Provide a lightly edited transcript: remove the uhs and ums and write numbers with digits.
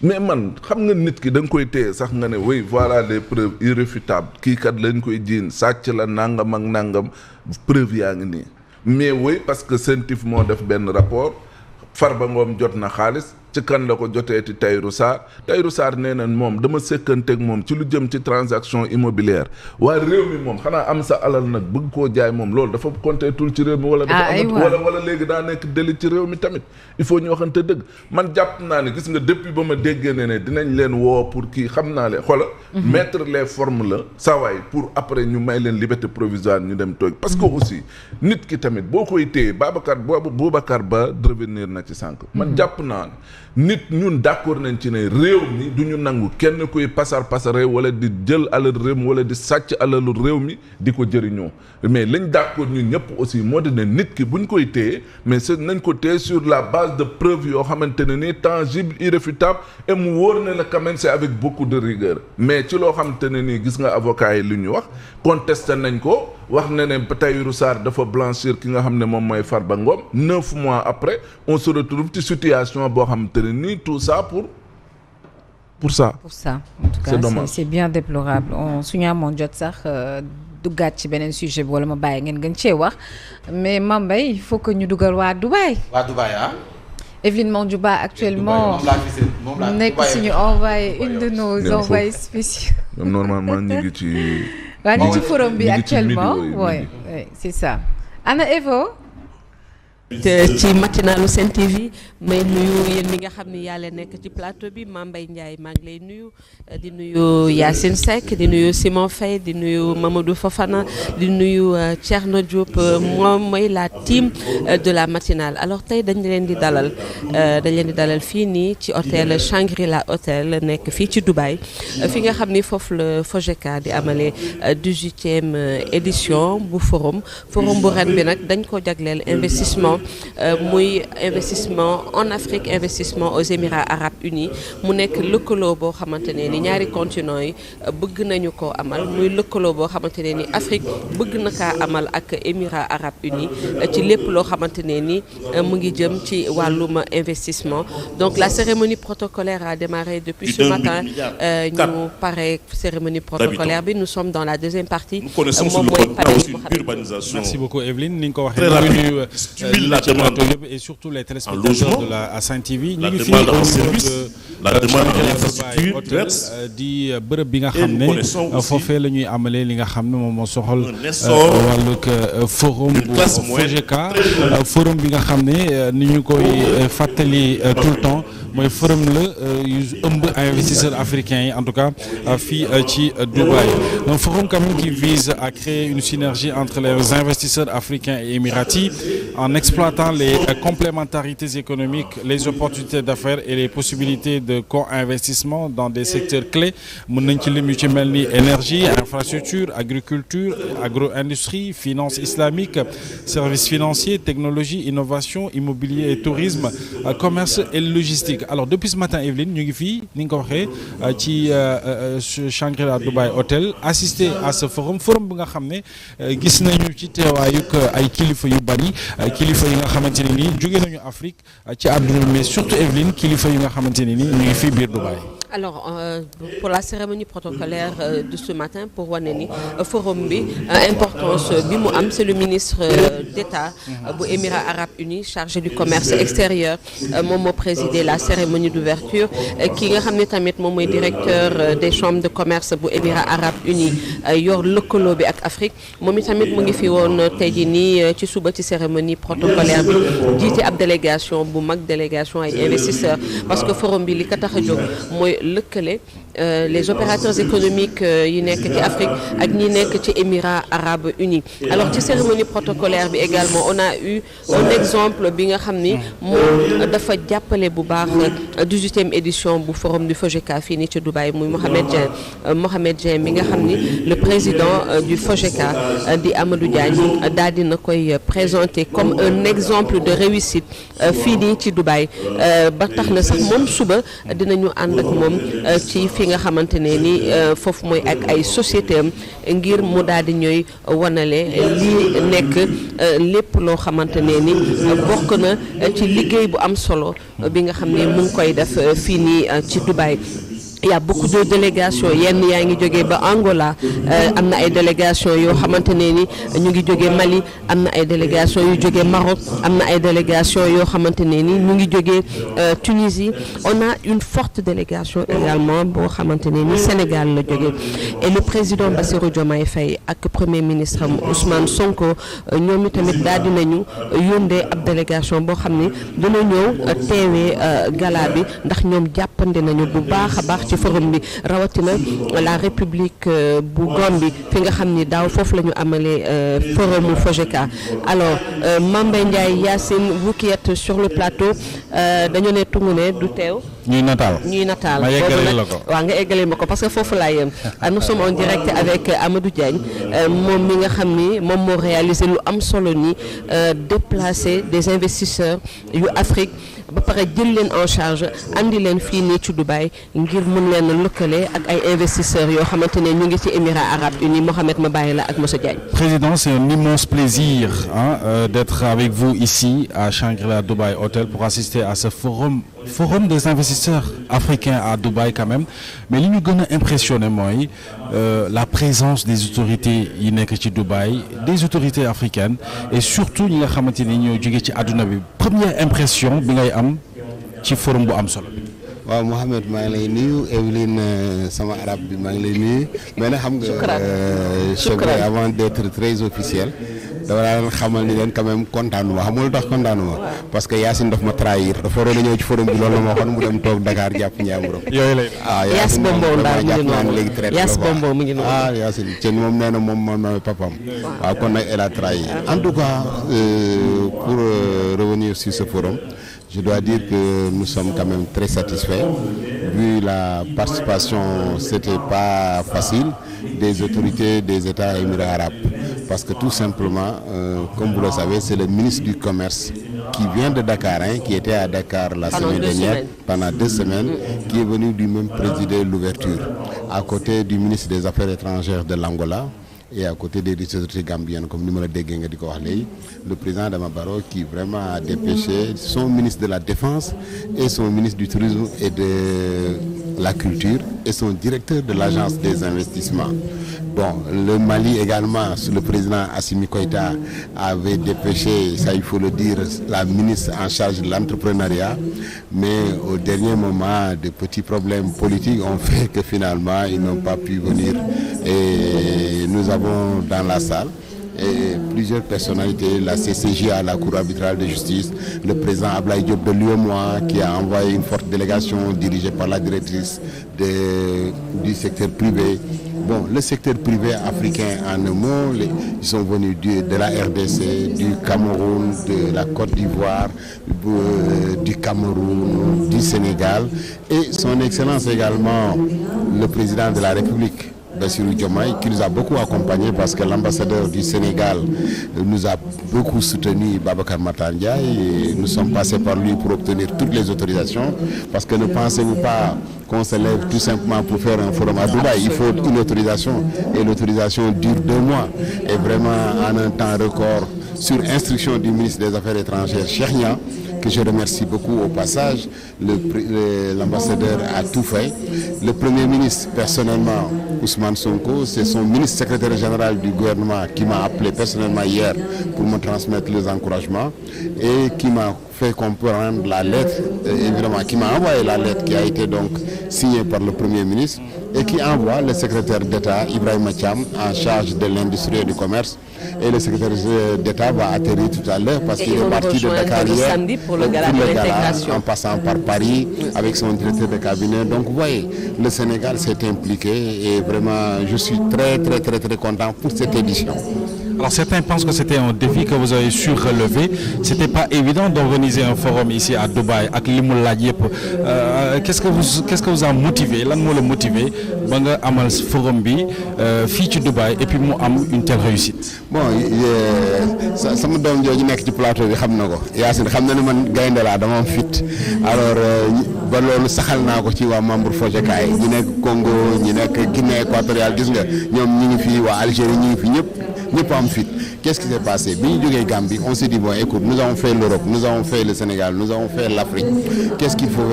mais man xam nga nit ki da nga koy téye sax nga ne oui voilà les preuves irréfutables kii kat lañ koy jiin sàcc la nangam ak nangam preuve yaa ngi nii mais oui parce que CENTIF moo def benn rapport Farba Ngom jot na xaalis ci kan la ko joteeti Tahirou Sarr nee na moom dama sëkkanteeg moom ci lu jëm ci transaction immobilière waa réew mi moom xanaa am sa alal nag bëgg koo jaay moom loolu dafa compter tul ci réew mi wala dafa amat wala léegi daa nekk délit ci réew mi tamit il faut ñu waxante dëgg man jàpp naa ne gis nga depuis ba ma déggee ne dinañ leen woo pour kii xam naa leen xoola mettre les formes la sawaay pour après ñu may leen liberté provisoire ñu dem toog parce que aussi nit ki tamit boo koy téye Boubacar Ba revenir na ci sànq man jàpp naa nit ñun d'accord nañ ci ne réew mi du ñu nangu kenn kuy pasare wala di jël alal réew mi wala di sàcc alalu réew mi di ko jëriñoo mais lañ d'accord ñun ñëpp aussi moo di ne nit ki buñ koy téye mais c'est nañ ko téye sur la base de preuves yoo xamante ne ni tangible irréfutable et mu wóor ne la quand même c'est avec beaucoup de rigueur mais ci loo xamante ne nii gis nga avocat yi li ñu wax contesté nañ ko wax ne Tahirou Sarr dafa blanchir ki nga xam ne moom mooy Farba Ngom 9 mois après on se retrouve ci situation boo xamante ne nii tout ça pour ça. Pour ça en tout cas c'est bien déplorable suñu amoon jot sax duggaat ci beneen sujet bi wala ma bàyyi ngeen gën cee wax mais Mame Mbaye il faut que ñu dugal waa Dubaï. Evelyne Mondjouba actuellement nekk suñu envoyé une de nos envoyés spéciaux. Normalement ñu ngi ci. waa ñu ci forum bi actuellement oui c'est ça ana Evo. ci matinalu Sen TV may nuyu yéen mi nga xam ni yàlla nekk ci plateau bi Mame Mbaye Ndiaye maa ngi lay nuyu di nuyu Yacine Seck di nuyu Simon Faye di nuyu Mamadou Fofana di nuyu Thierno Diop moom mooy la team de la matinale alors tey dañ leen di dalal fii nii ci hôtel Shangri-La Hôtel nekk fii ci Dubaï fi nga xam ni foofu la FOGECA di amale 18e édition bu forum bu ren bi nag dañ ko jagleel investissement muy investissement en Afrique investissement aux Émirats Arabes Unis mu nekk lëkkaloo boo xamante ne ni ñaari continent yi bëgg nañu ko amal muy lëkkaloo boo xamante ne ni Afrique bëgg na kaa amal ak Émirats Arabes Unis ci lépp loo xamante ne ni mu ngi jëm ci wàllum investissement donc la cérémonie protocolaire a démarré depuis ce matin ñu pare cérémonie protocolaire bi nous sommes dans la deuxième partie moom mooy merci beaucoup Evelyne ni nga ko waxee la demande et surtout les téléspectateurs de la Sen TV ñu ngi fii la demande de l'infrastructure di bërëb bi nga xam ne foofee la ñuy amalee li nga xam ne moom moo soxal wàllug forum bu FOGECA forum bi nga xam ne ni ñu koy fàttali tout le temps mooy forum la yu ëmb investisseurs africains yi en tout cas fii ci Dubaï un forum quand même qui vise à créer une synergie entre les investisseurs africains et émiratis en exploitant les complémentarités économiques, les opportunités d'affaires et les possibilités de co-investissement dans des secteurs clés mën nañ ci lim yu ci mel ni énergie, infrastructure, agriculture, agro-industrie, finance islamique, services financiers, technologie, innovation, immobilier et tourisme, commerce et logistique. Alors depuis ce matin Evelyne ñu ngi fii ni nga ko waxee ci Shangri-La Dubai Hotel assister à ce forum bi nga xam ne gis nañu ci teewaayuk ay kilifa yu bari kilifa yi nga xamante ne nii jóge nañu Afrique ci àdduna mais surtout Evelyne kilifa yi nga xamante ne nii ñu ngi fii biir Dubaï. Alors pour la cérémonie protocolaire de ce matin pour wane ni forum bi importance bi mu am c'est le ministre d'État bu Émirats Arabes Unis chargé du commerce extérieur moom moo présidé la cérémonie d'ouverture ki nga xam ne tamit moom mooy directeur des chambres de commerce bu Émirats Arabes Unis yor lëkkaloo bi ak Afrique moom itamit mu ngi fi woon tey jii nii ci suba ci cérémonie protocolaire bi jiite ab délégation bu mag délégation ay investisseurs parce que forum bi li ko tax a jóg mooy lëkkale les opérateurs économiques yi nekk ci Afrique ak ñi nekk ci Émirats Arabes Unis alors ci cérémonie protocolaire bi également on a eu un exemple bi nga xam ni moom dafa jàppale bu baax 18e édition bu forum du FOGECA fii nii ci Dubaï muy Mohamed Dieng mi nga xam ni le président du FOGECA di Amadou Diagne daal dina koy présenter comme un exemple de réussite fii nii ci Dubaï ba tax na sax moom suba dinañu ànd ak moom dem ci fi nga xamante ne ni foofu mooy ak ay société am ngir mu daal di ñooy wanale lii nekk lépp loo xamante ne ni bokk na ci liggéey bu am solo bi nga xam ne mu ngi koy def fii nii ci Dubaï. Il y a beaucoup de délégations yenn yaa ngi jógee ba Angola am na ay délégations yoo xamante ne ni ñu ngi jógee Mali am na ay délégations yu jógee Maroc am na ay délégations yoo xamante ne ni ñu ngi jógee Tunisie on a une forte délégation également boo xamante ne ni Sénégal la jógee et le président Bassirou Diomaye Faye ak premier ministre Ousmane Sonko ñoom itamit daal dinañu yóndee ab délégation boo xam ne dina ñëw teewee gala bi ndax ñoom jàppande nañu bu baax a baax ci forum bi rawatina la république bu Gambie fi nga xam ni daaw foofu la ñu amalee forum FOGECA alors Mame Mbaye Ndiaye Yacine vous qui êtes sur le plateau dañu ne tungu ne du teew ñuy nataal ma yeggaleel la ko waaw nga eggalee ma ko parce que foofu laa yem nous sommes en direct avec Amadou Diagne moom mi nga xam ni moom moo réalisé lu am solo ni déplacer des investisseurs yu Afrique ba pare jël leen en charge andi leen fii nii ci Dubaï ngir mun leen lëkkale ak ay investisseurs yoo xamante ne ñu ngi ci Émirats Arabes Unis Mohamed ma bàyyi la ak monsieur Diagne. Président, c'est un immense plaisir d'être avec vous ici à Shangri-La Dubai Hotel pour assister à ce forum des investisseurs africains à Dubaï quand même mais li ñu gën a impressionné mooy la présence des autorités yi nekk ci Dubaï des autorités africaines et surtout ñi nga xamante ni ñoo jóge ci àdduna bi première impression bi ngay am ci forum bu am solo. waaw Mohamed maa ngi lay nuyu Evelyne sama arabe bi maa ngi lay nuyu mais nag xam nga Shukran avant d'être très officiel dama daan xamal ni leen quand même kontaanuma xam nga lu tax kontaanuma parce que Yacine daf ma trahir dafa waroon a ñëw ci forum bi loolu la ma waxoon mu dem toog Dakar jàpp njàmburam. yooyu lay Yaas Bombo daal mu ngi noonu léegi traité Yaas Bombo mu ngi noonu Yacine Thiel moom nee na moom mooy papam waaw kon nag elle a trahi en tout cas pour revenir sur ce forum je dois dire que nous sommes quand même très satisfaits vu la participation c'était pas facile des autorités des États Émirats arabes parce que tout simplement comme vous le savez c'est le ministre du Commerce qui vient de Dakar qui était à Dakar la semaine dernière pendant 2 semaines qui est venu du même présider l'ouverture à côté du ministre des Affaires étrangères de l'Angola et à côté des autorités gambiennes comme ni ma la déggee nga di ko wax léegi le président Adama Barrow qui vraiment a dépêché son ministre de la Défense et son ministre du Tourisme et de la Culture et son directeur de l'Agence des investissements. Bon, le Mali également, sous le président Assimi Goïta, avait dépêché, ça il faut le dire, la ministre en charge de l'entrepreneuriat, mais au dernier moment, de petits problèmes politiques ont fait que finalement, ils n'ont pas pu venir. Et nous avons dans la salle et plusieurs personnalités, la CCJ, la Cour arbitrale de justice, le président Ablaye Diop de l'UEMOA qui a envoyé une forte délégation dirigée par la directrice du secteur privé. Bon, le secteur privé africain en un mot, ils sont venus de la RDC, du Cameroun, de la Côte d'Ivoire, du Cameroun, du Sénégal et son Excellence également le président de la République. Bassirou Diomaye qui nous a beaucoup accompagnés parce que l'ambassadeur du Sénégal nous a beaucoup soutenu, Babacar Matar Ndiaye, et nous sommes passés par lui pour obtenir toutes les autorisations parce que ne pensez-vous pas qu'on se lève tout simplement pour faire un forum à Dubaï, il faut une autorisation et l'autorisation dure 2 mois et vraiment en un temps record sur instruction du ministre des Affaires étrangères Cheikh Niang que je remercie beaucoup au passage, l'ambassadeur a tout fait. Le Premier ministre, personnellement, Ousmane Sonko, c'est son ministre secrétaire général du gouvernement qui m'a appelé personnellement hier pour me transmettre les encouragements et qui m'a fait comprendre la lettre, évidemment, qui m'a envoyé la lettre qui a été donc signée par le Premier ministre et qui envoie le secrétaire d'État Ibrahima Thiam en charge de l'industrie et du commerce. Et le secrétaire d'État va atterrir tout à l'heure parce qu'il est parti de Dakar hier pour le gala de l'intégration en passant par Paris avec son directeur de cabinet. Donc vous voyez, le Sénégal s'est impliqué et vraiment je suis très content pour cette édition. Alors certains pensent que c'était un défi que vous avez su relever. C'était pas évident d'organiser un forum ici à Dubaï ak li mu laaj yëpp. Qu'est-ce que vous a motivé lan moo la motivé ba nga amal forum bi fii ci Dubaï et puis mu am une telle réussite. Bon sama doom jooju nekk ci plateau bi xam na ko Yacine xam na ne man gaynde laa dama am fit alors ba loolu saxal naa ko ci waa membre FOGECA yi ñi nekk Congo ñi nekk Guinée équatoriale gis nga ñoom ñi ngi fi waa Algérie ñi ngi fi ñëpp am fit. Qu'est-ce qui s'est passé bi ñu jógee Gambie on s'est dit bon écoute nous avons fait l'Europe nous avons fait le Sénégal nous avons fait l'Afrique qu'est-ce qu'il faut